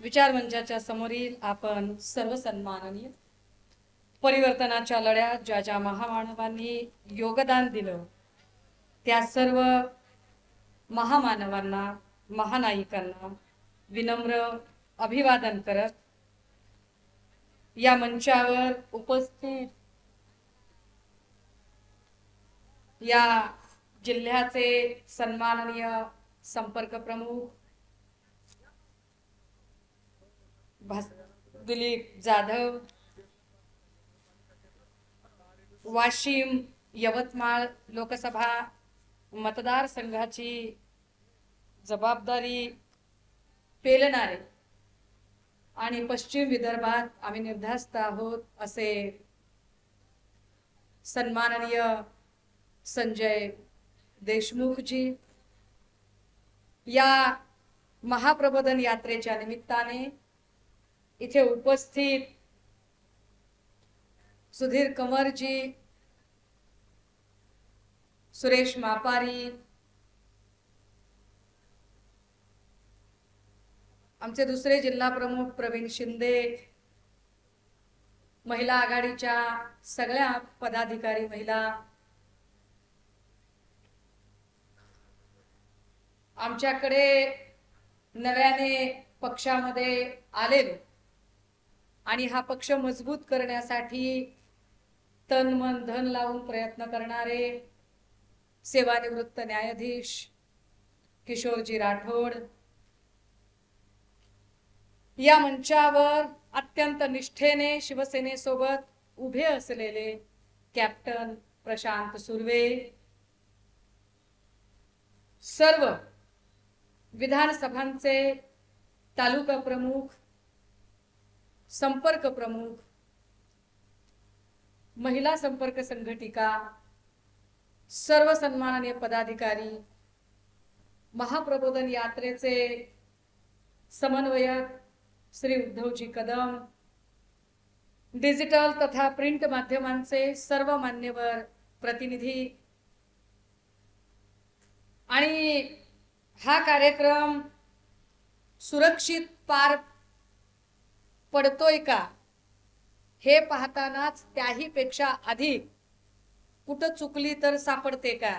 विचार मंचाच्या समोरील आपण सर्व सन्माननीय परिवर्तनाच्या लढ्यात ज्या ज्या महामानवांनी योगदान दिलं त्या सर्व महामानवांना महानायिकांना विनम्र अभिवादन करत या मंचावर उपस्थित या जिल्ह्याचे सन्माननीय संपर्क प्रमुख दिलीप जाधव, वाशिम यवतमाळ लोकसभा मतदारसंघाची जबाबदारी पेलणारे आणि पश्चिम विदर्भात आम्ही निर्धास्त आहोत असे सन्माननीय संजय देशमुख जी, या महाप्रबोधन यात्रेच्या निमित्ताने इथे उपस्थित सुधीर कंवर जी, सुरेश मापारी, आमचे दुसरे जिल्हा प्रमुख प्रवीण शिंदे, महिला आघाडीच्या सगळ्या पदाधिकारी महिला, आमच्याकडे नव्याने पक्षामध्ये आलेले आणि हा पक्ष मजबूत करण्यासाठी तन मन धन लावून प्रयत्न करणारे सेवानिवृत्त न्यायाधीश किशोरजी राठोड, या मंचावर अत्यंत निष्ठेने शिवसेनेसोबत उभे असलेले कॅप्टन प्रशांत सुर्वे, सर्व विधानसभांचे तालुका प्रमुख, संपर्क प्रमुख, महिला संपर्क संघटिका, सर्व सन्माननीय पदाधिकारी, महाप्रबोधन यात्रेचे समन्वयक श्री उद्धवजी कदम, डिजिटल तथा प्रिंट माध्यमांचे सर्व मान्यवर प्रतिनिधी, आणि हा कार्यक्रम सुरक्षित पार पडतोय का हे पाहतानाच त्याही पेक्षा अधिक कुठं चुकली तर सापडते का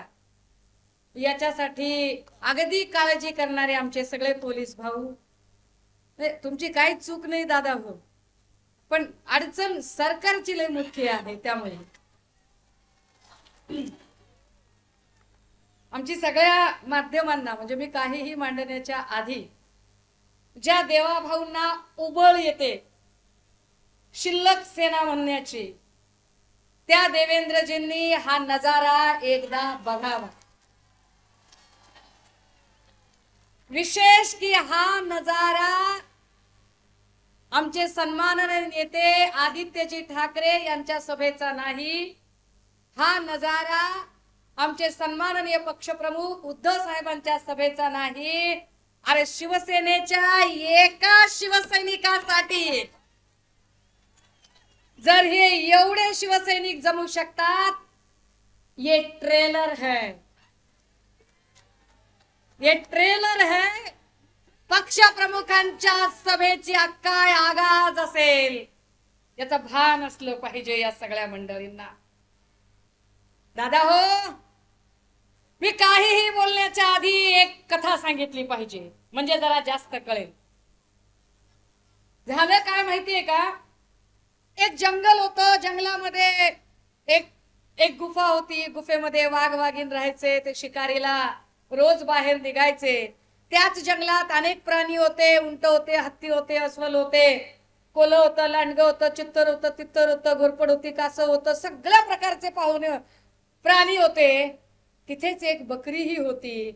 याच्यासाठी अगदी काळजी करणारे आमचे सगळे पोलीस भाऊ, तुमची काही चूक नाही दादा हो, पण अडचण सरकारची लय मुख्य आहे, त्यामुळे आमची सगळ्या माध्यमांना म्हणजे मी काहीही मांडण्याच्या आधी ज्या देवाभाऊंना उबळ येते शिल्लक सेना म्हणण्याची, त्या देवेंद्रजींनी हा नजारा एकदा बघावा। विशेष की हा नजारा आमचे सन्माननीय नेते आदित्यजी ठाकरे यांच्या सभेचा नाही, हा नजारा आमचे सन्माननीय पक्षप्रमुख उद्धव साहेबांच्या सभेचा नाही, अरे शिवसेनेच्या एका शिवसैनिकासाठी जर हे एवढे शिवसैनिक जमू शकतात, ये ट्रेलर है, ये ट्रेलर है पक्ष प्रमुखांच्या सभेची काय आगाज असेल याचा भान असलं पाहिजे या सगळ्या मंडळींना। दादा हो, मी काहीही बोलण्याच्या आधी एक कथा सांगितली पाहिजे म्हणजे जरा जास्त कळेल। झालं काय माहितीये का, एक जंगल होतं, जंगलामध्ये एक गुफा होती, गुफेमध्ये वाघ वाघीण राहायचे, ते शिकारीला रोज बाहेर निघायचे। त्याच जंगलात अनेक प्राणी होते, उंट होते, हत्ती होते, अस्वल होते, कोल्ह होतं, लांडगं होतं, चित्तर होतं, तित्तर होतं, घोरपड होती, कासव होतं, सगळ्या प्रकारचे पाहुणे प्राणी होते। तिथेच एक बकरी ही होती,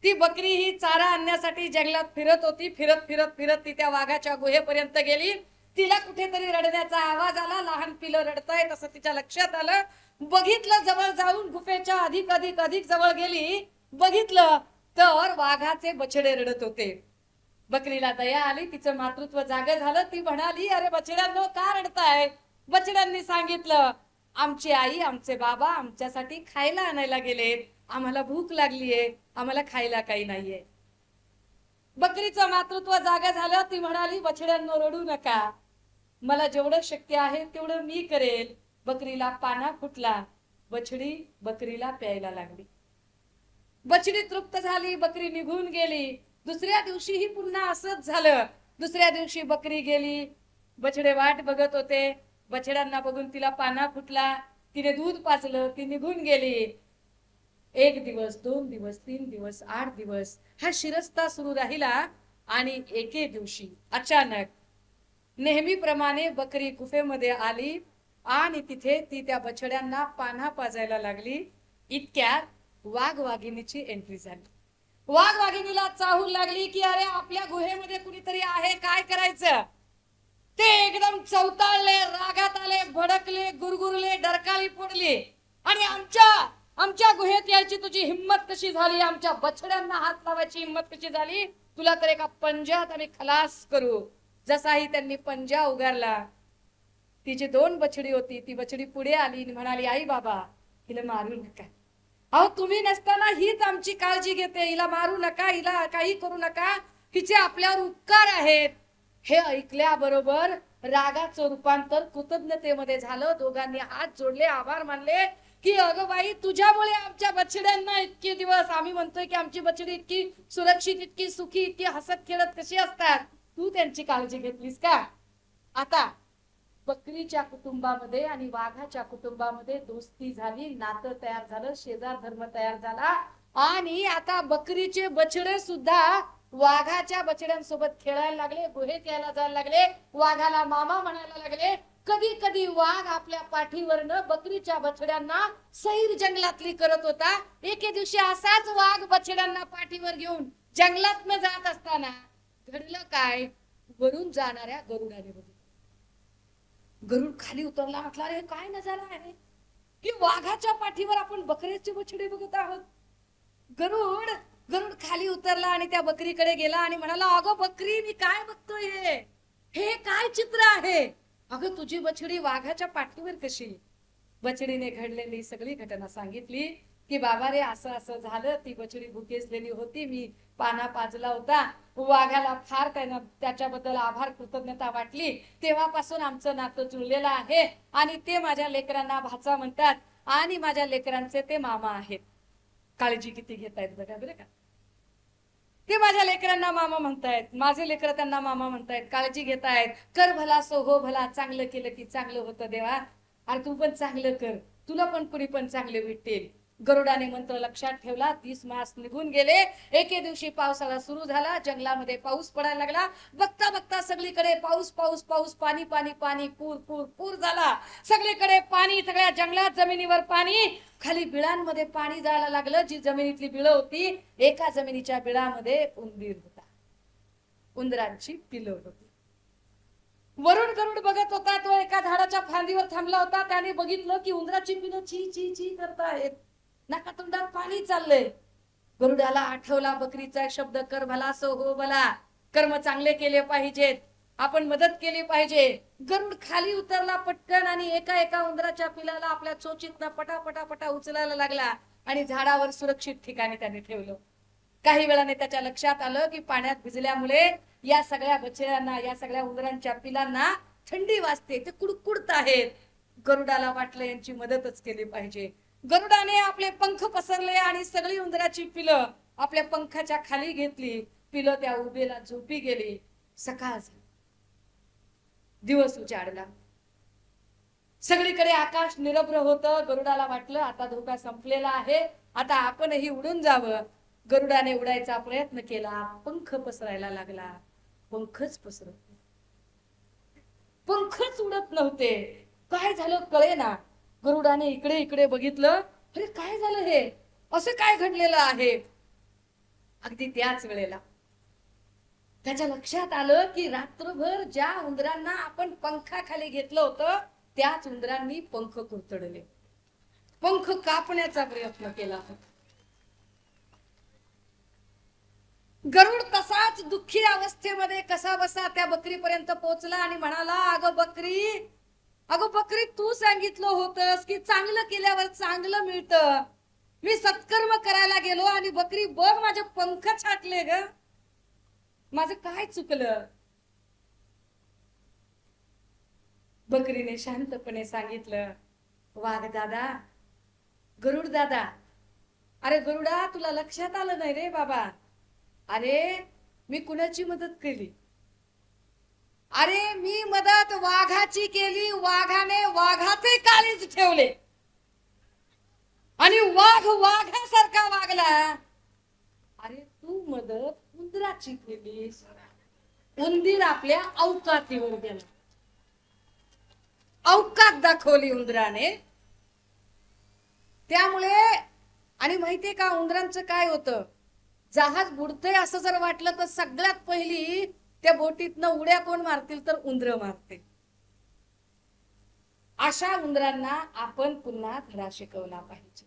ती बकरी ही चारा आणण्यासाठी जंगलात फिरत होती, फिरत फिरत फिरत ती त्या वाघाच्या गुहेपर्यंत गेली। तिला कुठेतरी रडण्याचा आवाज आला, लहान पिलं रडतायत असं तिच्या लक्षात आलं। बघितलं, जवळ जाऊन गुफेच्या अधिक अधिक अधिक जवळ गेली, बघितलं तर वाघाचे बछडे रडत होते। बकरीला दया आली, तिचं मातृत्व जागे झालं, ती म्हणाली, अरे बछड्यांनो का रडताय? बछड्यांनी सांगितलं, आमची आई आमचे बाबा आमच्यासाठी खायला आणायला गेलेत, आम्हाला भूक लागलीये, आम्हाला खायला काही नाहीये। बकरीचं मातृत्व जागा झालं. ती म्हणाली, बछड्यांनो रडू नका, मला जेवढं शक्य आहे तेवढं मी करेल. बकरीला पाना फुटला, बछडी बकरीला प्यायला लागली. बछडी तृप्त झाली, बकरी निघून गेली. दुसऱ्या दिवशीही पुन्हा असंच झालं. दुसऱ्या दिवशी बकरी गेली, बछडे वाट बघत होते. बछड्यांना बघून तिला पाना फुटला, तिने दूध पाजलं, ती निघून गेली. 1 दिवस, 2 दिवस, 3 दिवस, 8 दिवस हा शिरस्ता सुरू राहिला. आणि एके दिवशी अचानक नेहमीप्रमाणे बकरी गुफेमध्ये आली आणि तिथे ती त्या बछड्यांना पाना पाजायला लागली. इतक्यात वाघ वाघिणीची एंट्री झाली. वाघ वाघिणीला चाहूल लागली की अरे आपल्या गुहेमध्ये कुणीतरी आहे, काय करायचं. ते एकदम चौताळले, रागात आले, भडकले, गुरगुरले, डरकाळी फोडली. आणि आमच्या गुहेत यायची तुझी हिम्मत कशी झाली, आमच्या बछड्यांना हात लावायची हिम्मत कशी झाली, तुला तर एका पंजात आम्ही खलास करू. जसाही त्यांनी पंजा उगारला, तिची 2 बछडी होती, ती बछडी पुढे आली आणि म्हणाली, आई बाबा हिला मारू नका. अहो तुम्ही नसताना हीच आमची काळजी घेते, हिला मारू नका, हिला काही करू नका, हिचे आपल्यावर उपकार आहेत. हे ऐकल्याबरोबर रागाचं रूपांतर कृतज्ञतेमध्ये झालं. दोघांनी हात जोडले, आभार मानले की अगं बाई तुझ्यामुळे आमच्या बछड्यांना इतके दिवस आम्ही म्हणतोय की आमची बछडी इतकी सुरक्षित, इतकी सुखी, इतकी हसत खेळत कशी असतात, तू त्यांची काळजी घेतलीस का. आता बकरीच्या कुटुंबामध्ये आणि वाघाच्या कुटुंबामध्ये दोस्ती झाली, नातं तयार झालं, शेजार धर्म तयार झाला. आणि आता बकरीचे बछडे सुद्धा वाघाच्या बछड्यांसोबत खेळायला लागले, गुहेत यायला जायला लागले, वाघाला मामा म्हणायला लागले. कधी कधी वाघ आपल्या पाठीवरनं बकरीच्या बछड्यांना सैर जंगलातली करत होता. एके दिवशी असाच वाघ बछड्यांना पाठीवर घेऊन जंगलात न जात असताना घडलं काय, वरून जाणाऱ्या गरुडाने बघितलं. गरुड खाली उतरला, म्हटला अरे काय नजारा आहे की वाघाच्या पाठीवर आपण बकरीचे बछडे बघत आहोत. गरुड खाली उतरला आणि त्या बकरीकडे गेला आणि म्हणाला, अगं बकरी मी काय बघतोय, हे काय चित्र आहे, अगं तुझी बछडी वाघाच्या पाठीवर कशी. बछडीने घडलेली सगळी घटना सांगितली की बाबा रे असं असं झालं, ती बछडी भुकेसलेली होती, मी पाना पाजला होता, वाघाला फार त्याच्याबद्दल आभार कृतज्ञता वाटली, तेव्हापासून आमचं नातं जुळलेलं आहे आणि ते माझ्या लेकरांना भाचा म्हणतात आणि माझ्या लेकरांचे ते मामा आहेत. काळजी किती घेतायत बघा बरं का. ते माझ्या लेकरांना मामा म्हणतायत, माझे लेकर त्यांना मामा म्हणतायत, काळजी घेतायत. कर भला सो हो भला, चांगलं केलं की चांगलं होतं देवा, आणि तू पण चांगलं कर, तुला पण कुणी पण चांगले भेटेल. गरुडाने मंत्र लक्षात ठेवला. 30 मास निघून गेले. एके दिवशी पावसाळा सुरू झाला, जंगलामध्ये पाऊस पडायला लागला. बघता बघता सगळीकडे पाऊस पाऊस पाऊस, पाणी पाणी पाणी, पूर पूर पूर झाला. सगळीकडे पाणी, सगळ्या जंगलात जमिनीवर पाणी, खाली बिळांमध्ये पाणी जायला लागलं. जी जमिनीतली बिळं होती, एका जमिनीच्या बिळामध्ये उंदीर होता, उंदरांची पिलं होती. वरुण गरुड बघत होता, तो एका झाडाच्या फांदीवर थांबला होता. त्याने बघितलं की उंदराची पिलं ची ची ची करतायत, नाका तोंडात पाणी चाललंय. गरुडाला आठवला बकरीचा शब्द, कर भला सो हो भला, कर्म चांगले केले पाहिजेत, आपण मदत केली पाहिजे. गरुड खाली उतरला पटकन आणि एका एका उंदराच्या पिलाला आपल्या चोचीतनं पटा पटा पटा उचलायला लागला आणि झाडावर सुरक्षित ठिकाणी त्याने ठेवलं. काही वेळाने त्याच्या लक्षात आलं की पाण्यात भिजल्यामुळे या सगळ्या बछड्यांना, या सगळ्या उंदरांच्या पिलांना थंडी वाजते, ते कुडकुडत आहेत. गरुडाला वाटलं यांची मदतच केली पाहिजे. गरुडाने आपले पंख पसरले आणि सगळी उंदराची पिलं आपल्या पंखाच्या खाली घेतली. पिलं त्या उभेला झोपी गेली. सकाळ झाली, दिवस उजाडला, सगळीकडे आकाश निरभ्र होतं. गरुडाला वाटलं आता धोका संपलेला आहे, आता आपणही उडून जावं. गरुडाने उडायचा प्रयत्न केला, पंख पसरायला लागला, पंखच पसरत, पंखच उडत नव्हते. काय झालं कळेना. गरुडाने इकडे इकडे बघितलं, अरे काय झालं, हे असं काय घडलेलं आहे. अगदी त्याच वेळेला त्याच्या लक्षात आलं की रात्रभर ज्या उंदरांना आपण पंखाखाली घेतलं होतं, त्याच उंदरांनी पंख कुरतडले, पंख कापण्याचा प्रयत्न केला होता. गरुड तसाच दुःखी अवस्थेमध्ये कसा बसा त्या बकरीपर्यंत पोहोचला आणि म्हणाला, अगं बकरी तू सांगितलं होतंस की चांगलं केल्यावर चांगलं मिळतं. मी सत्कर्म करायला गेलो आणि बकरी बघ माझे पंख छाटले ग. माझं काय चुकलं? बकरीने शांतपणे सांगितलं, वाघ दादा, गरुड दादा, अरे गरुडा, तुला लक्षात आलं नाही रे बाबा, अरे मी कुणाची मदत केली? अरे मी मदत वाघाची केली, वाघाने वाघाचे काळीज ठेवले आणि वाघ वाघासारखा वागला. अरे तू मदत उंदराची केलीस, उंदीर आपल्या अवकातीवर गेला, अवकात दाखवली उंदराने. त्यामुळे आणि माहितीये का उंदरांचं काय होतं, जहाज बुडतंय असं जर वाटलं तर सगळ्यात पहिली त्या बोटीतनं उड्या कोण मारतील तर उंदर मारते. अशा उंदरांना आपण पुन्हा धडा शिकवला पाहिजे.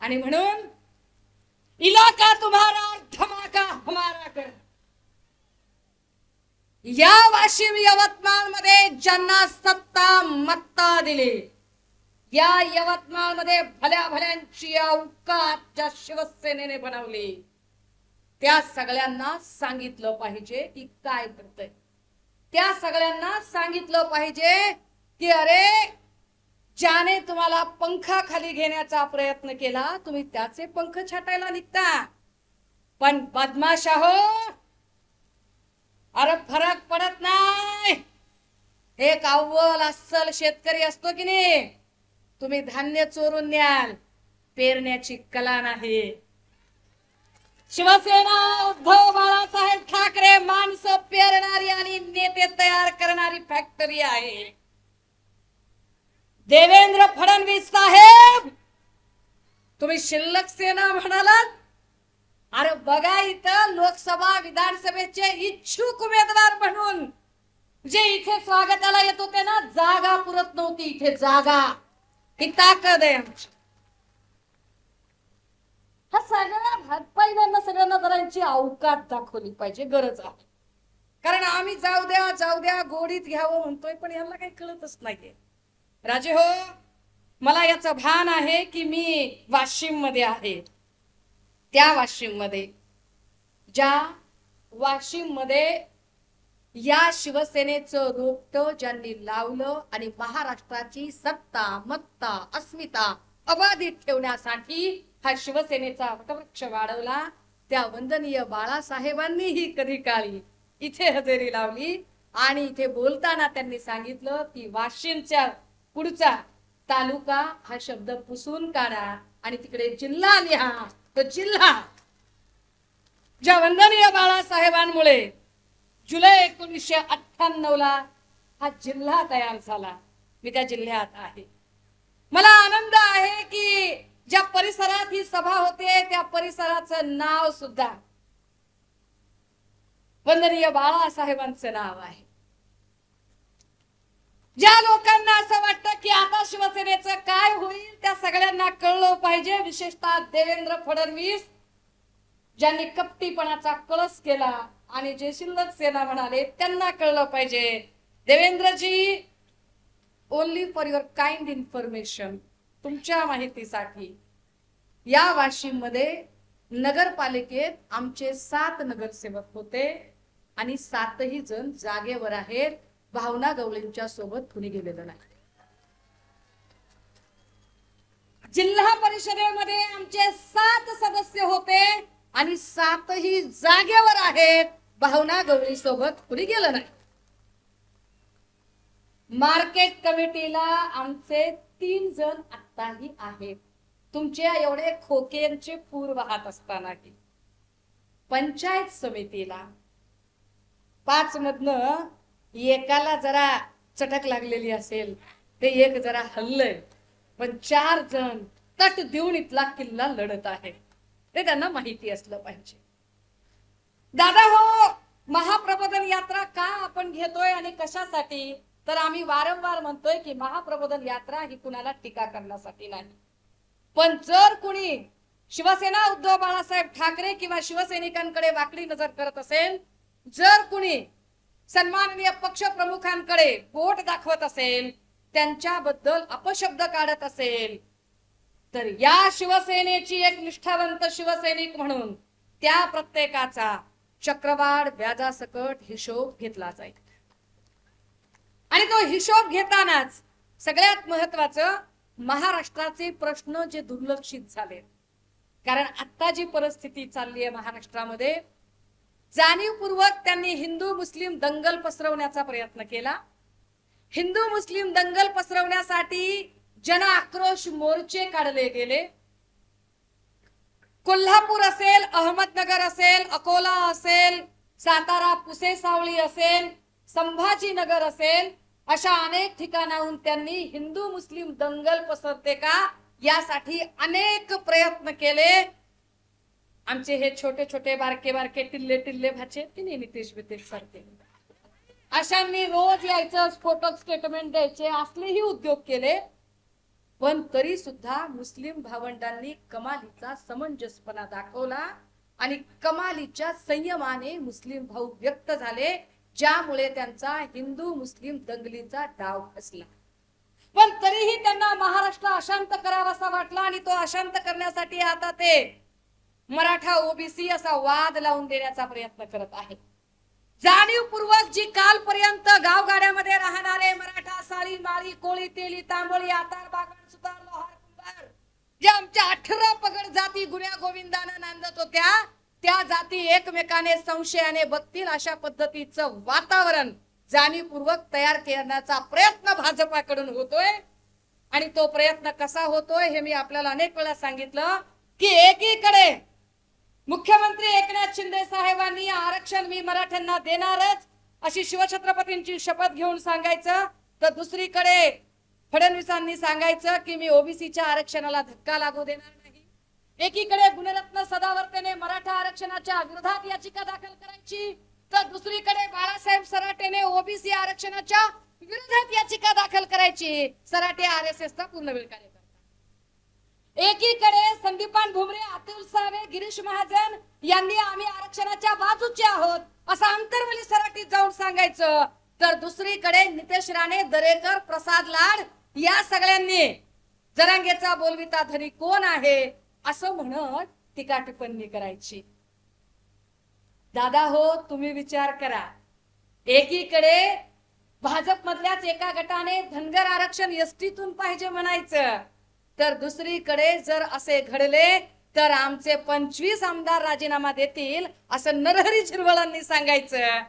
आणि म्हणून इलाका तुम्हारा धमाका हमारा कर. या वाशिम यवतमाळ मध्ये ज्यांना सत्ता मत्ता दिली, या यवतमाळ मध्ये भल्या भल्यांची अवकात ज्या शिवसेनेने बनवली, त्या सगळ्यांना सांगितलं पाहिजे की काय करतंय. त्या सगळ्यांना सांगितलं पाहिजे की अरे ज्याने तुम्हाला पंखाखाली घेण्याचा प्रयत्न केला, तुम्ही त्याचे पंख छाटायला निघता. पण बदमाश आहो, अरे फरक पडत नाही. एक अव्वल अस्सल शेतकरी असतो की नाही, तुम्ही धान्य चोरून न्याल, पेरण्याची कला नाही. शिवसेना उद्धव बाळासाहेब ठाकरे माणसं पेरणारी आणि नेते तयार करणारी फॅक्टरी आहे. देवेंद्र फडणवीस साहेब, तुम्ही शिल्लक सेना म्हणालात, अरे बघा इथं लोकसभा विधानसभेचे इच्छुक उमेदवार म्हणून जे इथे स्वागताला येत होते ना, जागा पुरत नव्हती. इथे जागा, ही ताकद आहे आमची. हा सगळ्या पहिल्यांदा सगळ्यांना जरांची अवकात दाखवली पाहिजे, गरज आहे. कारण आम्ही जाऊ द्या जाऊ द्या गोडीत घ्यावं म्हणतोय, पण यांना काही कळतच नाहीये. राजे हो, मला याचं भान आहे की मी वाशिम मध्ये आहे. त्या वाशिम मध्ये, ज्या वाशिम मध्ये या शिवसेनेचं रोपटं ज्यांनी लावलं आणि महाराष्ट्राची सत्ता मत्ता अस्मिता अबाधित ठेवण्यासाठी हा शिवसेनेचा वटवृक्ष वाढवला, त्या वंदनीय बाळासाहेबांनी ही कधी काळी इथे हजेरी लावली. आणि इथे बोलताना त्यांनी सांगितलं की वाशिमच्या पुढचा तालुका हा शब्द पुसून काढा आणि तिकडे जिल्हा लिहा. तो जिल्हा ज्या वंदनीय बाळासाहेबांमुळे जुलै 1998 ला हा जिल्हा तयार झाला. मी त्या जिल्ह्यात आहे. मला आनंद आहे की ज्या परिसरात ही सभा होते त्या परिसराचं नाव सुद्धा वंदनीय बाळासाहेबांचं नाव आहे. ज्या लोकांना असं वाटतं की आता शिवसेनेचं काय होईल, त्या सगळ्यांना कळलं पाहिजे. विशेषतः देवेंद्र फडणवीस ज्यांनी कपटीपणाचा कळस केला आणि जे शिल्लक सेना म्हणाले, त्यांना कळलं पाहिजे. Devendra ji, only for your kind information, तुमच्या माहितीसाठी, या वाशिम मध्ये नगरपालिकेत आमचे 7 नगरसेवक होते आणि 7ही जण जागेवर आहेत. भावना गवळींच्या सोबत कुणी गेलेलं नाही. जिल्हा परिषदेमध्ये आमचे 7 सदस्य होते आणि 7ही जागेवर आहेत. भावना गवळी सोबत कुणी गेलं नाही. मार्केट कमिटीला आमचे 3 जण आताही आहेत. तुमच्या एवढे खोकेंचे पूर वाहत असतानाही पंचायत समितीला 5 मधनं एकाला जरा चटक लागलेली असेल, ते एक जरा हल्लय, पण 4 जण तट देऊन इथला किल्ला लढत आहे. ते त्यांना माहिती असलं पाहिजे. दादा हो, महाप्रबोधन यात्रा का आपण घेतोय आणि कशासाठी, तर आम्ही वारंवार म्हणतोय की महाप्रबोधन यात्रा ही कुणाला टीका करण्यासाठी नाही. पण जर कुणी शिवसेना उद्धव बाळासाहेब ठाकरे किंवा शिवसैनिकांकडे वाकडी नजर करत असेल, जर कुणी सन्माननीय पक्ष प्रमुखांकडे बोट दाखवत असेल, त्यांच्याबद्दल अपशब्द काढत असेल, तर या शिवसेनेची एक निष्ठावंत शिवसैनिक म्हणून त्या प्रत्येकाचा चक्रवाढ व्याजासकट हिशोब घेतला जाईल. आणि तो हिशोब घेतानाच सगळ्यात महत्वाचं महाराष्ट्राचे प्रश्न जे दुर्लक्षित झाले. कारण आता जी परिस्थिती चालली आहे महाराष्ट्रामध्ये, जाणीवपूर्वक त्यांनी हिंदू मुस्लिम दंगल पसरवण्याचा प्रयत्न केला. हिंदू मुस्लिम दंगल पसरवण्यासाठी जन आक्रोश मोर्चे काढले गेले. कोल्हापूर असेल, अहमदनगर असेल, अकोला असेल, सातारा पुसेसावळी असेल, संभाजीनगर असेल, अशा अनेक ठिकाणाहून त्यांनी हिंदू मुस्लिम दंगल पसरते का यासाठी अनेक प्रयत्न केले. आमचे हे छोटे छोटे बारके बारके टिल्ले टिल्ले भाचे की नाही, नितेश बितेश सारखे अशांनी रोज यायचं, फोटो स्टेटमेंट द्यायचे, असलेही उद्योग केले. पण तरी सुद्धा मुस्लिम भावंडांनी कमालीचा समंजसपणा दाखवला आणि कमालीच्या संयमाने मुस्लिम भाऊ व्यक्त झाले, ज्यामुळे त्यांचा हिंदू मुस्लिम दंगलीचा डाव फसला. पण तरीही त्यांना महाराष्ट्र अशांत करावासा वाटला आणि तो अशांत करण्यासाठी आता ते मराठा ओबीसी असा वाद लावून देण्याचा प्रयत्न करत आहे. जाणीवपूर्वक जी कालपर्यंत गावगाड्यामध्ये राहणारे मराठा, साळी, माळी, कोळी, तेली, तांबोळी, आतार, बागण, सुतार, लोहार, कुंभार, जे आमच्या 18 पगड जाती गुण्या गोविंदानं नांदत होत्या, त्या जाती एकमेकाने संशयाने बघतील अशा पद्धतीचं वातावरण जाणीवपूर्वक तयार करण्याचा प्रयत्न भाजपाकडून होतोय. आणि तो प्रयत्न कसा होतोय हे मी आपल्याला अनेक वेळा सांगितलं की एकीकडे मुख्यमंत्री एकनाथ शिंदे साहेबांनी आरक्षण मी मराठ्यांना देणारच अशी शिवछत्रपतींची शपथ घेऊन सांगायचं, तर दुसरीकडे फडणवीसांनी सांगायचं की मी ओबीसीच्या आरक्षणाला धक्का लागू देणार नाही. एकीकडे गुणरत्न सदावर्तेने मराठा आरक्षणाच्या विरोधात याचिका दाखल करायची, तर दुसरीकडे बाळासाहेब सराटेने ओबीसी आरक्षणाच्या विरोधात याचिका दाखल करायची. सराटे आरएसएसचा पूर्णवेळ कार्यकर्ता. एकीकडे संदीपान भुमरे, अतुल सावे, गिरीश महाजन यांनी आम्ही आरक्षणाच्या बाजूचे आहोत असं अंतर्वली सराटीत जाऊन सांगायचं, तर दुसरीकडे नितेश राणे, दरेकर, प्रसाद लाड या सगळ्यांनी जरांगेचा बोलविता धनी कोण आहे असं म्हणत टीका टिप्पणी करायची. दादा हो, तुम्ही विचार करा. एकीकडे भाजप मधल्याच एका गटाने धनगर आरक्षण एसटीतून पाहिजे म्हणायचं, तर दुसरीकडे जर असे घडले तर आमचे 25 आमदार राजीनामा देतील असं नरहरी झिरवळांनी सांगायचं.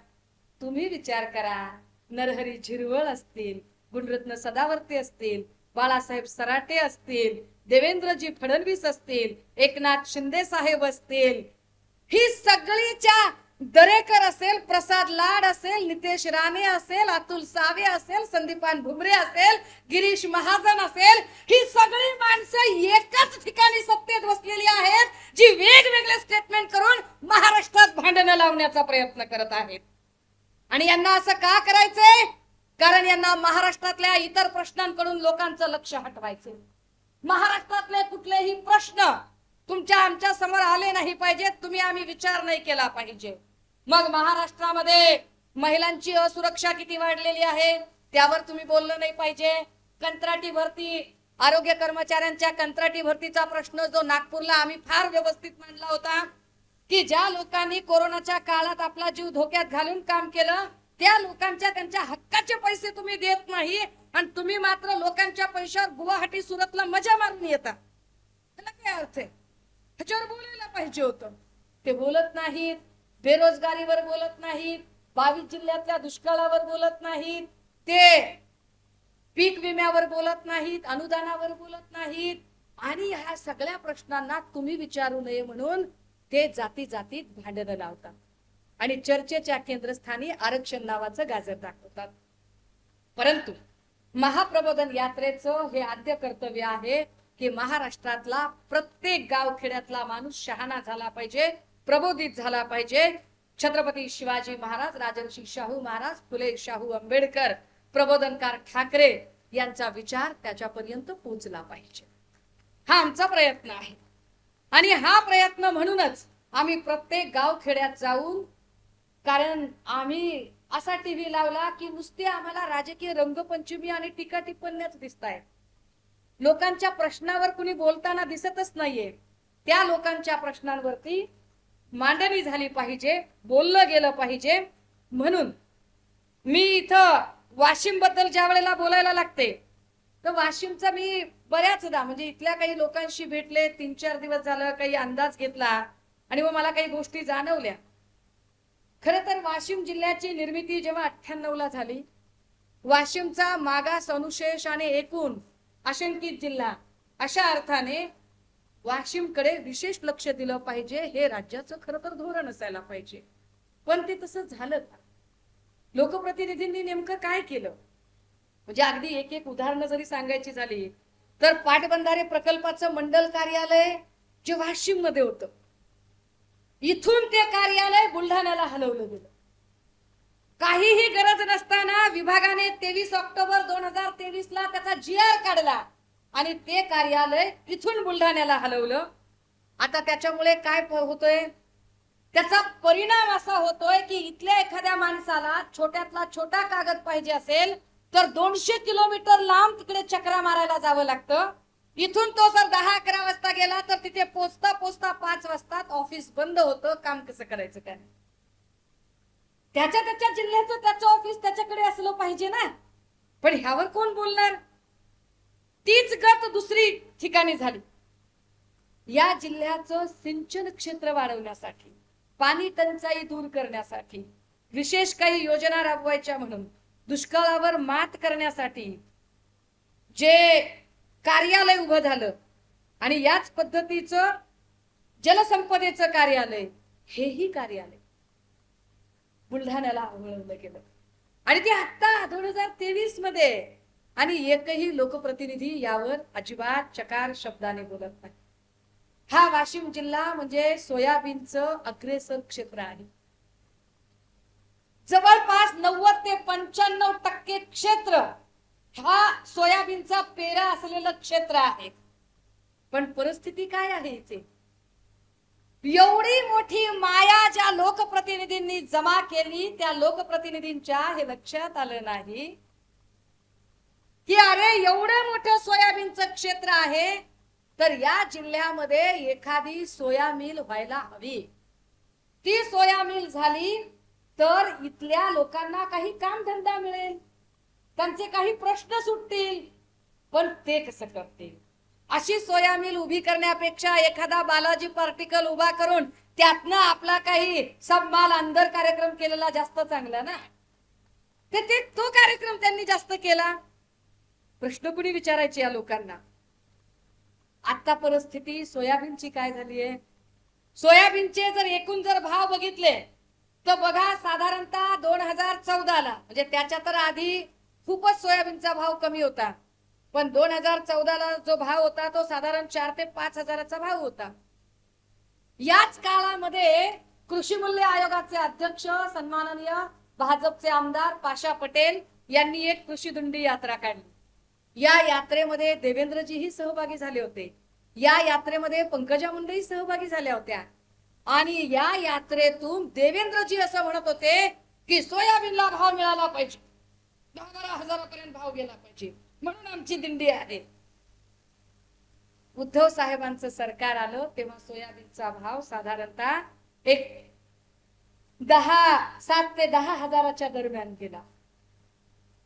तुम्ही विचार करा, नरहरी झिरवळ असतील, गुणरत्न सदावर्ते असतील, बाळासाहेब सराटे असतील, देवेंद्रजी फडणवीस असतील, एकनाथ शिंदे साहेब असतील, ही सगळीच्या दरेकर असेल, प्रसाद लाड असेल, नितेश राणे असेल, अतुल सावे असेल, संदीपान भुमरे असेल, गिरीश महाजन असेल, ही सगळी माणसं एकाच ठिकाणी सत्तेत बसलेली आहेत, जी वेगवेगळे स्टेटमेंट करून महाराष्ट्रात भांडणं लावण्याचा प्रयत्न करत आहेत. आणि यांना असं का करायचंय? कारण यांना महाराष्ट्रातल्या इतर प्रश्नांकडून लोकांचं लक्ष हटवायचे. महाराष्ट्रातले कुठलेही प्रश्न तुमच्या आमच्या समोर आले नाही पाहिजेत, तुम्ही आम्ही विचार नाही केला पाहिजे. मग महाराष्ट्रामध्ये महिलांची असुरक्षा किती वाढलेली आहे त्यावर तुम्ही बोललं नाही पाहिजे. कंत्राटी भरती, आरोग्य कर्मचाऱ्यांच्या कंत्राटी भरतीचा प्रश्न जो नागपूरला आम्ही फार व्यवस्थित मांडला होता की ज्या लोकांनी कोरोनाच्या काळात आपला जीव धोक्यात घालून काम केलं, त्या लोकांच्या त्यांच्या हक्काचे पैसे तुम्ही देत नाही आणि तुम्ही मात्र लोकांच्या पैशावर गुवाहाटी सुरतला मजा मारून येता. त्याला काय अर्थ आहे? ह्याच्यावर बोलायला पाहिजे होतं. ते बोलत नाहीत, बेरोजगारीवर बोलत नाहीत, 22 जिल्ह्यातल्या दुष्काळावर बोलत नाहीत, ते पीक विम्यावर बोलत नाहीत, अनुदानावर बोलत नाहीत. आणि ह्या सगळ्या प्रश्नांना तुम्ही विचारू नये म्हणून ते जाती जातीत भांडणं लावतात आणि चर्चेच्या केंद्रस्थानी आरक्षण नावाचं गाजर दाखवतात. परंतु महाप्रबोधन यात्रेचं हे आद्य कर्तव्य आहे की महाराष्ट्रातला प्रत्येक गावखेड्यातला माणूस शहाणा झाला पाहिजे, प्रबोधित झाला पाहिजे. छत्रपती शिवाजी महाराज, राजर्षी शाहू महाराज, फुले शाहू आंबेडकर, प्रबोधनकार ठाकरे यांचा विचार त्याच्यापर्यंत पोहोचला पाहिजे. हा आमचा प्रयत्न आहे. आणि हा प्रयत्न म्हणूनच आम्ही प्रत्येक गावखेड्यात जाऊन, कारण आम्ही असा टीव्ही लावला की नुसते आम्हाला राजकीय रंगपंचमी आणि टीका टिप्पण्याच दिसतायत. लोकांच्या प्रश्नावर कुणी बोलताना दिसतच नाहीये. त्या लोकांच्या प्रश्नांवरती मांडणी झाली पाहिजे, बोललं गेलं पाहिजे. म्हणून मी इथं वाशिम बद्दल ज्या वेळेला बोलायला लागते तर वाशिमचा मी बऱ्याचदा म्हणजे इथल्या काही लोकांशी भेटले, 3-4 दिवस झालं, काही अंदाज घेतला आणि मग मला काही गोष्टी जाणवल्या. खरं तर वाशिम जिल्ह्याची निर्मिती जेव्हा 98ला झाली, वाशिमचा मागास, अनुशेष आणि एकूण आशंकित जिल्हा अशा अर्थाने वाशिमकडे विशेष लक्ष दिलं पाहिजे, हे राज्याचं खरं तर धोरण असायला पाहिजे. पण ते तसं झालं का? लोकप्रतिनिधींनी नेमकं काय केलं? म्हणजे अगदी एक एक उदाहरणं जरी सांगायची झाली तर पाटबंधारे प्रकल्पाचं मंडल कार्यालय जे वाशिम मध्ये होतं, इथून ते कार्यालय बुलढाण्याला हलवलं गेलं. काहीही गरज नसताना विभागाने 23 ऑक्टोबर 2023 ला त्याचा GR काढला आणि ते कार्यालय इथून बुलढाण्याला हलवलं. आता त्याच्यामुळे काय होतोय? त्याचा परिणाम असा होतोय की इथल्या एखाद्या माणसाला छोट्यातला छोटा कागद पाहिजे असेल तर 200 किलोमीटर लांब तिकडे चक्रा मारायला जावं लागतं. इथून तो जर 10-11 वाजता गेला तर तिथे पोचता पोचता 5 वाजता ऑफिस बंद होतं. काम कसं करायचं काय? त्याच्या जिल्ह्याचं त्याचं ऑफिस त्याच्याकडे असलं पाहिजे ना. पण ह्यावर कोण बोलणार? तीच गत दुसरी ठिकाणी झाली. या जिल्ह्याचं सिंचन क्षेत्र वाढवण्यासाठी, पाणी टंचाई दूर करण्यासाठी, विशेष काही योजना राबवायच्या म्हणून, दुष्काळावर मात करण्यासाठी जे कार्यालय उभं झालं आणि याच पद्धतीचं जलसंपदेचं कार्यालय, हेही कार्यालय बुलढाण्याला वळवलं गेलं. आणि ते आता 2023 मध्ये, आणि एकही लोकप्रतिनिधी यावर अजिबात चकार शब्दाने बोलत नाही. हा वाशिम जिल्हा म्हणजे सोयाबीनचं अग्रेसर क्षेत्र आहे. जवळपास 90 ते 95% क्षेत्र हा सोयाबीनचा पेरा असलेलं क्षेत्र आहे. पण परिस्थिती काय आहे इथे? एवढी मोठी माया ज्या लोकप्रतिनिधींनी जमा केली, त्या लोकप्रतिनिधींच्या हे लक्षात आलं नाही की अरे एवढं मोठं सोयाबीनचं क्षेत्र आहे तर या जिल्ह्यामध्ये एखादी सोया मिल व्हायला हवी. ती सोया मिल झाली तर इथल्या लोकांना काही कामधंदा मिळेल, त्यांचे काही प्रश्न सुटतील. पण ते कसं करतील? अशी सोया मिल उभी करण्यापेक्षा एखादा बालाजी पार्टिकल उभा करून त्यातनं आपला काही सबमाल अंदर कार्यक्रम केलेला जास्त चांगला ना. तो कार्यक्रम त्यांनी जास्त केला. प्रश्न कुणी विचारायचे या लोकांना? आता परिस्थिती सोयाबीनची काय झालीये? सोयाबीनचे जर एकूण भाव बघितले तर बघा, साधारणतः 2014 ला, म्हणजे त्याच्या तर आधी खूपच सोयाबीनचा भाव कमी होता, पण 2014 ला जो भाव होता तो साधारण 4 ते 5 हजाराचा भाव होता. याच काळामध्ये कृषी मूल्य आयोगाचे अध्यक्ष सन्माननीय भाजपचे आमदार पाशा पटेल यांनी एक कृषी दिंडी यात्रा काढली. या यात्रेमध्ये देवेंद्रजीही सहभागी झाले होते. या यात्रेमध्ये पंकजा मुंडेही सहभागी झाल्या होत्या. आणि या यात्रेतून देवेंद्रजी असं म्हणत होते की सोयाबीनला भाव मिळाला पाहिजे, 10-12 हजारापर्यंत भाव गेला पाहिजे, म्हणून आमची दिंडी आहे. उद्धव साहेबांचं सरकार आलं तेव्हा सोयाबीनचा भाव साधारणतः 7 ते 10 हजाराच्या दरम्यान गेला.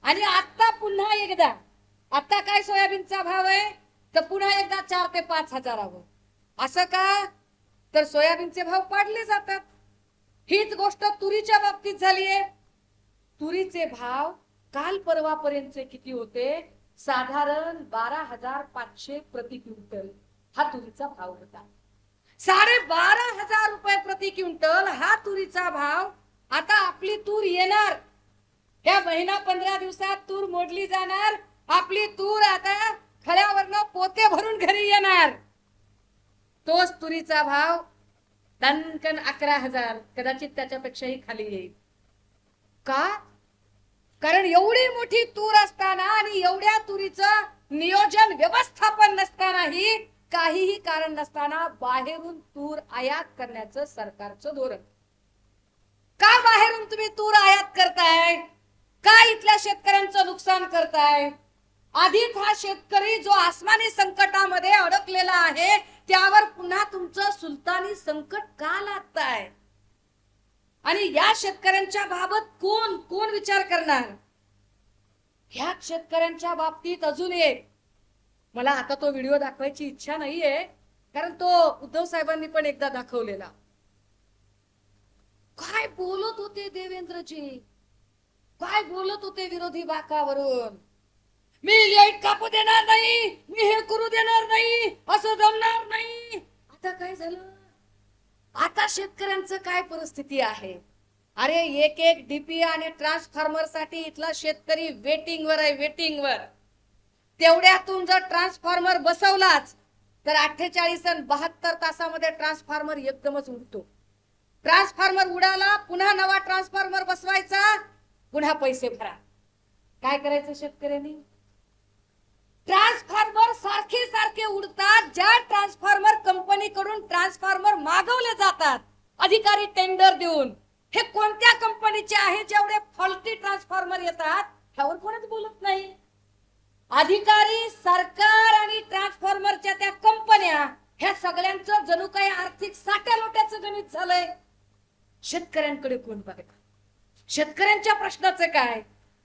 आणि आता पुन्हा एकदा, आता काय सोयाबीनचा भाव आहे तर पुन्हा एकदा 4 ते 5 हजारावर. असं का? तर सोयाबीनचे भाव पाडले जातात. हीच गोष्ट तुरीच्या बाबतीत झालीये. तुरीचे भाव काल परवापर्यंत किती होते? साधारण 12,500 प्रति क्विंटल हा तुरीचा भाव होता. 12,500 रुपये प्रति क्विंटल हा तुरीचा भाव. आता आपली तूर येणार, त्या महिना 15 दिवसात तूर मोडली जाणार. आपली तूर आता खळ्यावरनं पोते भरून घरी येणार. तोच तुरीचा भाव दणकन 11,000, कदाचित त्याच्यापेक्षाही खाली येईल. का? कारण एवढी मोठी तूर असताना आणि एवढ्या तुरीचं नियोजन व्यवस्थापन नसतानाही, काहीही कारण नसताना बाहेरून तूर आयात करण्याचं सरकारचं धोरण. का बाहेरून तुम्ही तूर आयात करताय? का इथल्या शेतकऱ्यांचं नुकसान करताय? आधीच हा शेतकरी जो आसमानी संकटामध्ये अडकलेला आहे, त्यावर पुन्हा तुमचं सुलतानी संकट का लादताय? आणि या शेतकऱ्यांच्या बाबत कोण कोण विचार करणार? ह्या शेतकऱ्यांच्या बाबतीत अजून एक, मला आता तो व्हिडिओ दाखवायची इच्छा नाहीये, कारण तो उद्धव साहेबांनी पण एकदा दाखवलेला. काय बोलत होते देवेंद्रजी, काय बोलत होते विरोधी बाकावरून. मी लाईट कापू देणार नाही, मी हे करू देणार नाही, असं जमणार नाही. आता काय झालं? आता शेतकऱ्यांचं काय परिस्थिती आहे? अरे एक एक डीपी आणि ट्रान्सफॉर्मर साठी इथला शेतकरी वेटिंग वर आहे, वेटिंग वर. तेवढ्यातून जर ट्रान्सफॉर्मर बसवलाच तर 48 आणि 72 तासामध्ये ट्रान्सफॉर्मर एकदमच उडतो. ट्रान्सफॉर्मर उडाला, पुन्हा नवा ट्रान्सफॉर्मर बसवायचा, पुन्हा पैसे भरा. काय करायचं शेतकऱ्यांनी? ट्रान्सफॉर्मर सारखे सारखे उडतात. ज्या ट्रान्सफॉर्मर कंपनीकडून ट्रान्सफॉर्मर मागवले जातात अधिकारी टेंडर देऊन, हे कोणत्या कंपनीचे आहे जेवढे फॉल्टी ट्रान्सफॉर्मर येतात ह्यावर कोणच बोलत नाही. अधिकारी, सरकार आणि ट्रान्सफॉर्मरच्या त्या कंपन्या, ह्या सगळ्यांचं जणू काही आर्थिक साठ्या लोट्याचं गणित झालंय. शेतकऱ्यांकडे कोण बघत? शेतकऱ्यांच्या प्रश्नाचं काय?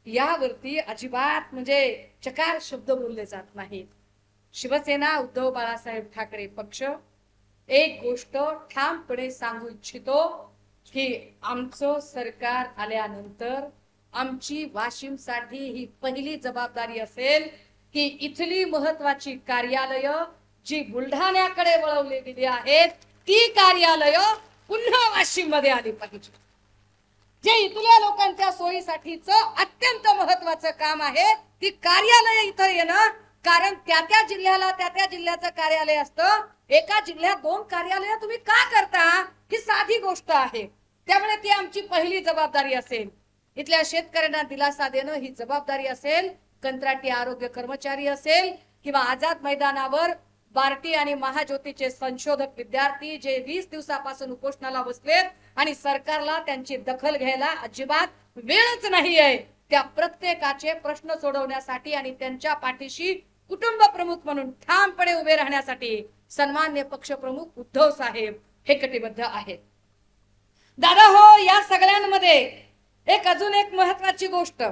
यावरती अजिबात म्हणजे चकार शब्द बोलले जात नाहीत. शिवसेना उद्धव बाळासाहेब ठाकरे पक्ष एक गोष्ट ठामपणे सांगू इच्छितो की आमचं सरकार आल्यानंतर आमची वाशिमसाठी ही पहिली जबाबदारी असेल की इथली महत्वाची कार्यालय जी बुलढाण्याकडे वळवली गेली आहेत, ती कार्यालय पुन्हा वाशिम मध्ये आली पाहिजे. जे इथल्या लोकांच्या सोयीसाठीच अत्यंत महत्वाचं काम आहे, ती कार्यालय इथं येणं. कारण त्या त्या जिल्ह्याला त्या त्या जिल्ह्याचं कार्यालय असतं. एका जिल्ह्यात 2 कार्यालय तुम्ही का करता? ही साधी गोष्ट आहे. त्यामुळे ती आमची पहिली जबाबदारी असेल. इथल्या शेतकऱ्यांना दिलासा देणं ही जबाबदारी असेल. कंत्राटी आरोग्य कर्मचारी असेल किंवा आझाद मैदानावर बार्टी आणि महाज्योतीचे संशोधक विद्यार्थी जे 20 दिवसापासून उपोषणाला बसलेत आणि सरकारला त्यांची दखल घ्यायला अजिबात वेळच नाही आहे, त्या प्रत्येकाचे प्रश्न सोडवण्यासाठी आणि त्यांच्या पाठीशी कुटुंब प्रमुख म्हणून ठामपणे उभे राहण्यासाठी सन्माननीय पक्षप्रमुख उद्धव साहेब हे कटिबद्ध आहेत. दादा हो, या सगळ्यांमध्ये अजून एक महत्वाची गोष्ट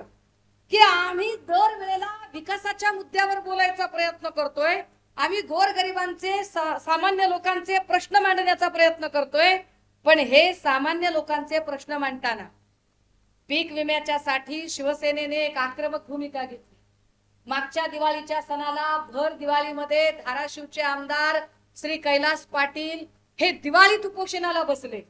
की आम्ही दर वेळेला विकासाच्या मुद्द्यावर बोलायचा प्रयत्न करतोय. आम्ही गोरगरिबांचे, सामान्य लोकांचे प्रश्न मांडण्याचा प्रयत्न करतोय. पण हे सामान्य लोकांचे प्रश्न मांडताना पीक विम्याच्या साठी शिवसेनेने एक आक्रमक भूमिका घेतली. मागच्या दिवाळीच्या सणाला भर दिवाळीमध्ये धाराशिवचे आमदार श्री कैलास पाटील हे दिवाळीत उपोषणाला बसले.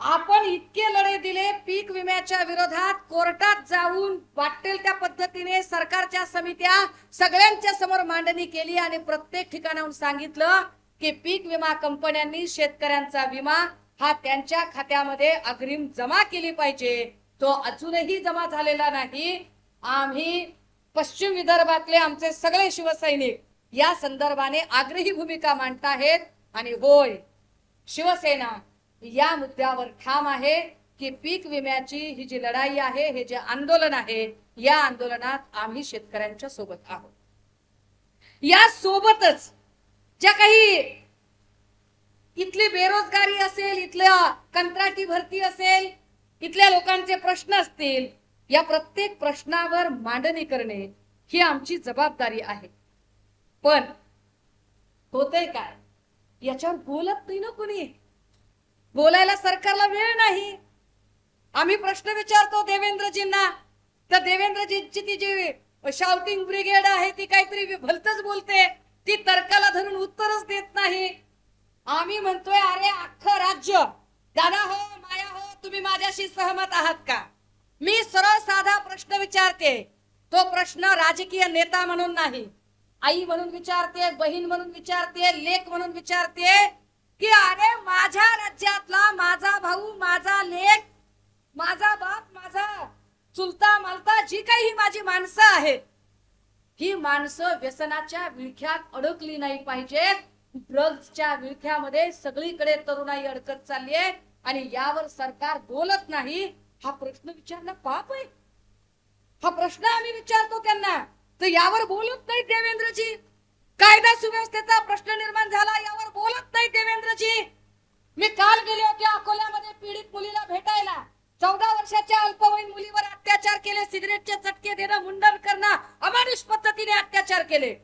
आपण इतके लढे दिले पीक विम्याच्या विरोधात, कोर्टात जाऊन वाटेल त्या पद्धतीने सरकारच्या समित्या सगळ्यांच्या समोर मांडणी केली आणि प्रत्येक ठिकाणाहून सांगितलं की पीक विमा कंपन्यांनी शेतकऱ्यांचा विमा हा त्यांच्या खात्यामध्ये अग्रिम जमा केली पाहिजे. तो अजूनही जमा झालेला नाही. आम्ही पश्चिम विदर्भातले आमचे सगळे शिवसैनिक या संदर्भाने आग्रही भूमिका मांडताहेत. आणि होय, शिवसेना या मुद्द्यावर ठाम आहे की पीक विम्याची ही जी लढाई आहे, हे जे आंदोलन आहे, या आंदोलनात आम्ही शेतकऱ्यांच्या सोबत आहोत. या सोबतच ज्या काही इथली बेरोजगारी असेल, इथल्या कंत्राटी भरती असेल, इथल्या लोकांचे प्रश्न असतील, या प्रत्येक प्रश्नावर मांडणी करणे ही आमची जबाबदारी आहे. पण होतंय काय? याच्यावर बोलत नाही ना कोणी. बोलायला सरकारला वेळ नाही. आम्ही प्रश्न विचारतो देवेंद्रजींना, तर देवेंद्रजींची ती जी शाउटिंग ब्रिगेड आहे ती काहीतरी भलतच बोलते, ती तर्काला धरून उत्तरच देत नाही. आम्ही म्हणतोय अरे अख्खं राज्य, दादा हो, माया हो, तुम्ही माझ्याशी सहमत आहात का? मी सरळ साधा प्रश्न विचारते. तो प्रश्न राजकीय नेता म्हणून नाही, आई म्हणून विचारते, बहीण म्हणून विचारते, लेक म्हणून विचारते की अरे माझ्या राज्यातला माझा भाऊ, माझा लेक, माझा बाप, माझा चुलता मालता, जी काही माझी माणसं आहेत, ही माणसं व्यसनाच्या विळख्यात अडकली नाही पाहिजेत. ड्रग्सच्या विळख्यामध्ये सगळीकडे तरुणाई अडकत चालली आहे आणि यावर सरकार बोलत नाही. हा प्रश्न विचारणं पाप आहे. हा प्रश्न आम्ही विचारतो त्यांना, तर यावर बोलत नाही देवेंद्रजी. कायदा सुव्यवस्थेचा प्रश्न निर्माण झाला, यावर बोलत नाही देवेंद्रजी. मी काल गेले होते अकोल्यामध्ये पीडित मुलीला भेटायला. 14 वर्षाच्या अल्पवयीन मुलीवर अत्याचार केले, सिगरेटचे चटके देणं, मुंडन करणं, अमानुष पद्धतीने अत्याचार केले.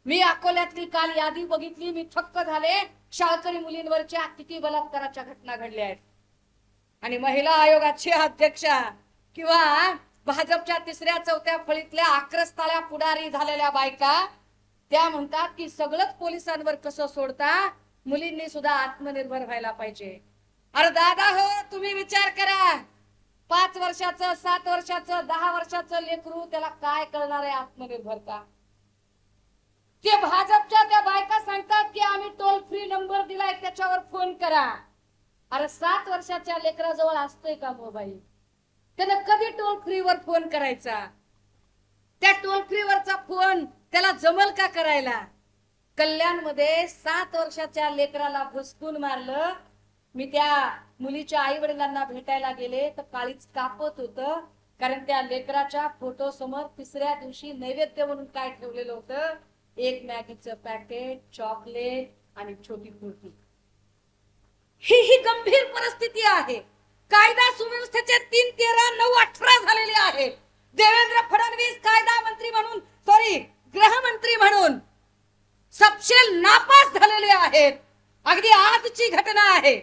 मी अकोल्यातली काल यादी बघितली, मी थक्क झाले. शाळकरी मुलींवरच्या किती बलात्काराच्या घटना घडल्या आहेत. आणि महिला आयोगाची अध्यक्षा किंवा भाजपच्या 3ऱ्या-4थ्या फळीतल्या आक्रस्ताळ्या पुढारी झालेल्या बायका त्या म्हणतात की सगळंच पोलिसांवर कसं सोडता, मुलींनी सुद्धा आत्मनिर्भर व्हायला पाहिजे. अरे दादा हो, तुम्ही विचार करा. 5 वर्षाचं, 7 वर्षाचं, 10 वर्षाचं लेकरू, त्याला काय कळणार आहे आत्मनिर्भरता? ते भाजपच्या त्या बायका सांगतात की आम्ही टोल फ्री नंबर दिलाय, त्याच्यावर फोन करा. अरे 7 वर्षाच्या लेकराजवळ असतोय का मोबाईल? त्यानं कधी टोल फ्री वर फोन करायचा? त्या टोल फ्री वरचा फोन त्याला जमल का करायला? कल्याणमध्ये 7 वर्षाच्या लेकराला भुसकून मारलं. मी त्या मुलीच्या आई वडिलांना भेटायला गेले तर काळीच कापत होतं, कारण त्या लेकराच्या फोटो समोर 3ऱ्या दिवशी नैवेद्य म्हणून काय ठेवलेलं होतं? एक मॅगीचं पॅकेट, चॉकलेट आणि छोटी कुर्ती. ही गंभीर परिस्थिती आहे. कायदा सुव्यवस्थेचे 3, 13, 9, 18 झालेले आहे. देवेंद्र फडणवीस कायदा मंत्री म्हणून, सॉरी गृहमंत्री म्हणून सपशेल नापास झालेले आहेत. अगदी आजची घटना आहे.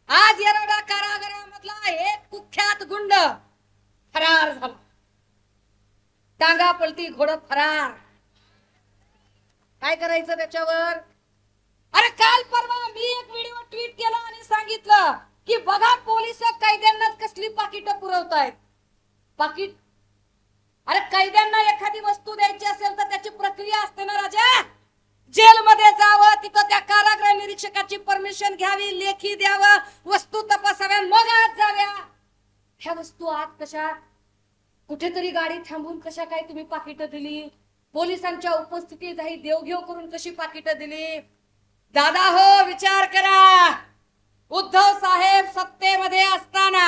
आज येरवडा कारागृहामधला एक कुख्यात गुंड फरार झाला. टांगा पलटी घोडं फरार. काय करायचं त्याच्यावर? अरे काल परवा मी एक व्हिडिओ ट्वीट केला आणि सांगितलं की बघा पोलिस कैद्यांना कसली पाकिटं पुरवतायत. पाकिट, अरे कैद्यांना एखादी वस्तू द्यायची असेल तर त्याची प्रक्रिया असते ना राजा. जेलमध्ये जावं, तिथं त्या कारागृह निरीक्षकाची परमिशन घ्यावी, लेखी द्यावं, वस्तू तपासाव्या, मग आत जाव्या. ह्या वस्तू आत कशा? कुठेतरी गाडी थांबून कशा काय तुम्ही पाकिटं दिली? पोलिसांच्या उपस्थितीत ही देवघेव करून कशी पाकिटं दिली? दादा हो, विचार करा. उद्धव साहेब सत्तेमध्ये असताना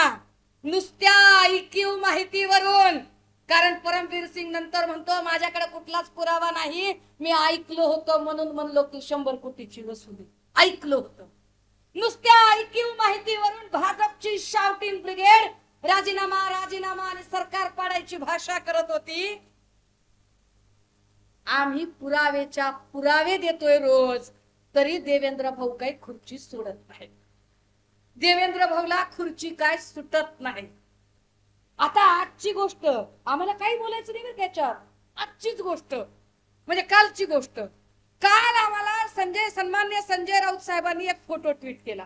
नुसत्या IQ माहितीवरून, कारण परमवीर सिंग नंतर म्हणतो माझ्याकडे कुठलाच पुरावा नाही, मी ऐकलो होतं म्हणून म्हणलो की 100 कोटीची वसुली. ऐकलो होतं. नुसत्या IQ माहितीवरून भाजपची शाउटिंग ब्रिगेड राजीनामा राजीनामा आणि सरकार पाडायची भाषा करत होती. आम्ही पुरावेच्या पुरावे देतोय रोज, तरी देवेंद्र भाऊ काही खुर्ची सोडत नाही. देवेंद्र भाऊला खुर्ची काय सुटत नाही. आता आजची गोष्ट, आम्हाला काही बोलायचं नाही बरं त्याच्यात. आजचीच गोष्ट म्हणजे कालची गोष्ट. काल आम्हाला सन्मान्य संजय राऊत साहेबांनी एक फोटो ट्विट केला.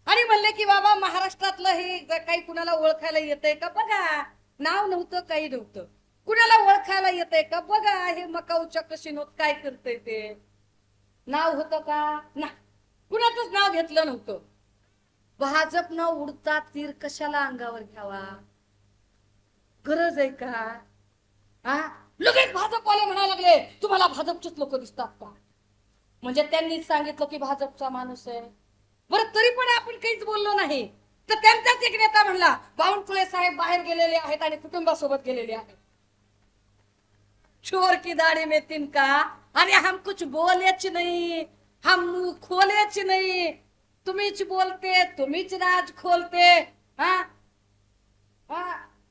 आणि म्हणले की बाबा महाराष्ट्रातलं हे काही कुणाला ओळखायला येतंय का बघा. नाव नव्हतं, काही नव्हतं. कुणाला ओळखायला येतंय का बघा, हे मकाऊच्या कशीनोत काय करतंय ते. नाव होतं का? ना, कुणाचंच नाव घेतलं नव्हतं. भाजप न उडता तीर कशाला अंगावर घ्यावा? गरज आहे का? लगेच भाजपवाले म्हणायला लागले तुम्हाला भाजपचेच लोक दिसतात का? म्हणजे त्यांनीच सांगितलं की भाजपचा माणूस आहे. बरं तरी पण आपण काहीच बोललो नाही. तर त्यांचाच एक नेता म्हणला बावनकुळे साहेब बाहेर गेलेले आहेत आणि कुटुंबासोबत गेलेले आहेत. चोर की दाढ़ी में तिनका, अरे हम कुछ बोलेच नहीं, हम मुंह खोलेच नहीं, तुम्हीच बोलते, तुम्हीच राज खोलते.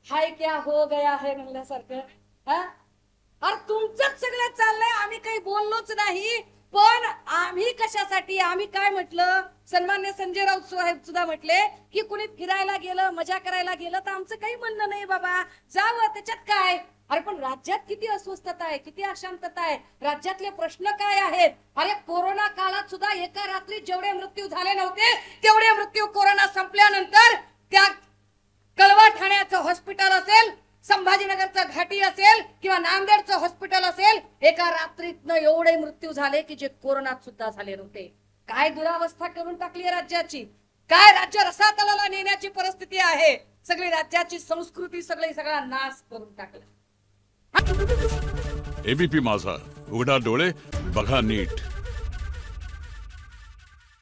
हाय क्या हो गया है म्हणल्यासारखं. अरे तुमचंच सगळं चाललंय, आम्ही काही बोललोच नाही. पण आम्ही कशासाठी, आम्ही काय म्हटलं, सन्मान्य संजय राऊत साहेब सुद्धा म्हटले की कुणी फिरायला गेलं, मजा करायला गेलं तर आमचं काही म्हणणं नाही बाबा, जावं, त्याच्यात काय. अरे पण राज्यात किती अस्वस्थता आहे, किती अशांतता आहे, राज्यातले प्रश्न काय आहेत. अरे कोरोना काळात सुद्धा एका रात्री जेवढे मृत्यू झाले नव्हते तेवढे मृत्यू कोरोना संपल्यानंतर त्या कळवा ठाण्याचं हॉस्पिटल असेल, संभाजीनगरचं घाटी असेल किंवा नांदेडचं हॉस्पिटल असेल, एका रात्रीतनं एवढे मृत्यू झाले की जे कोरोनात सुद्धा झाले नव्हते. काय दुरावस्था करून टाकली राज्याची, काय राज्य रसातळाला नेण्याची परिस्थिती आहे. सगळी राज्याची संस्कृती सगळा नाश करून टाकला. एबीपी माझा, उघडा डोळे बघा नीट.